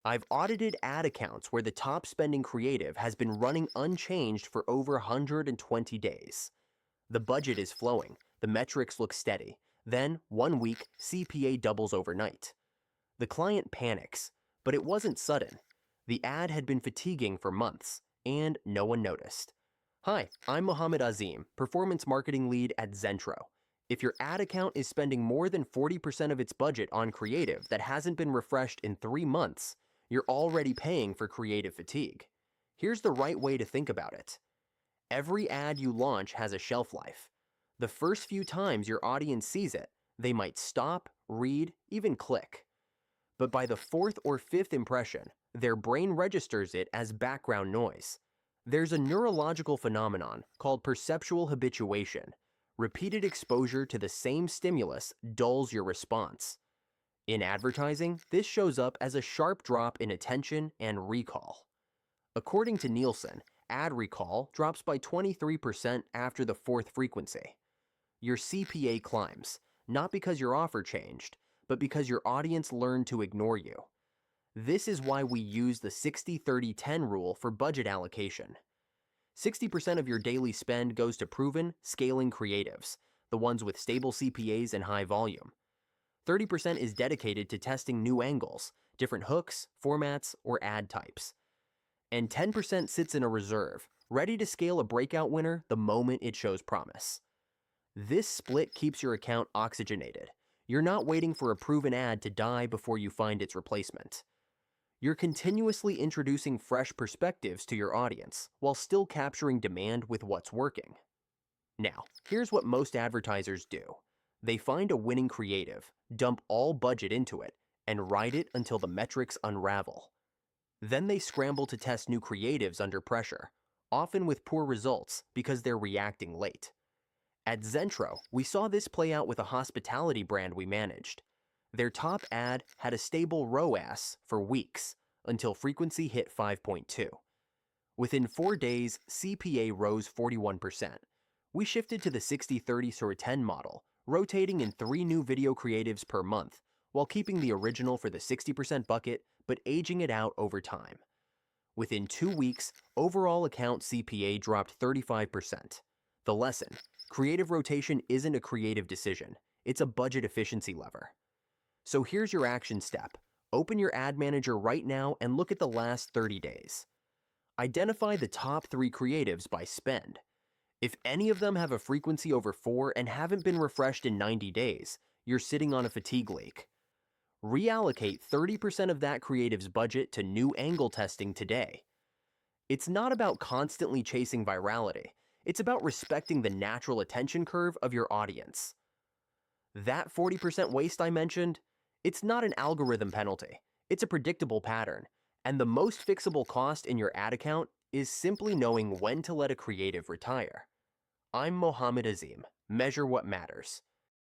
I've audited ad accounts where the top spending creative has been running unchanged for over 120 days. The budget is flowing, the metrics look steady. Then, one week, CPA doubles overnight. The client panics, but it wasn't sudden. The ad had been fatiguing for months, and no one noticed. Hi, I'm Mohammed Azim, Performance Marketing Lead at Xentro. If your ad account is spending more than 40% of its budget on creative that hasn't been refreshed in 3 months, you're already paying for creative fatigue. Here's the right way to think about it. Every ad you launch has a shelf life. The first few times your audience sees it, they might stop, read, even click. But by the 4th or 5th impression, their brain registers it as background noise. There's a neurological phenomenon called perceptual habituation. Repeated exposure to the same stimulus dulls your response. In advertising, this shows up as a sharp drop in attention and recall. According to Nielsen, ad recall drops by 23% after the 4th frequency. Your CPA climbs, not because your offer changed, but because your audience learned to ignore you. This is why we use the 60-30-10 rule for budget allocation. 60% of your daily spend goes to proven, scaling creatives, the ones with stable CPAs and high volume. 30% is dedicated to testing new angles, different hooks, formats, or ad types. And 10% sits in a reserve, ready to scale a breakout winner the moment it shows promise. This split keeps your account oxygenated. You're not waiting for a proven ad to die before you find its replacement. You're continuously introducing fresh perspectives to your audience while still capturing demand with what's working. Now, here's what most advertisers do. They find a winning creative, dump all budget into it, and ride it until the metrics unravel. Then they scramble to test new creatives under pressure, often with poor results because they're reacting late. At Xentro, we saw this play out with a hospitality brand we managed. Their top ad had a stable ROAS for weeks, until frequency hit 5.2. Within 4 days, CPA rose 41%. We shifted to the 60-30-10 model, rotating in 3 new video creatives per month, while keeping the original for the 60% bucket, but aging it out over time. Within 2 weeks, overall account CPA dropped 35%. The lesson: creative rotation isn't a creative decision, it's a budget efficiency lever. So here's your action step. Open your ad manager right now and look at the last 30 days. Identify the top 3 creatives by spend. If any of them have a frequency over 4 and haven't been refreshed in 90 days, you're sitting on a fatigue leak. Reallocate 30% of that creative's budget to new angle testing today. It's not about constantly chasing virality. It's about respecting the natural attention curve of your audience. That 40% waste I mentioned, it's not an algorithm penalty. It's a predictable pattern. And the most fixable cost in your ad account is simply knowing when to let a creative retire. I'm Mohammed Azim. Measure what matters.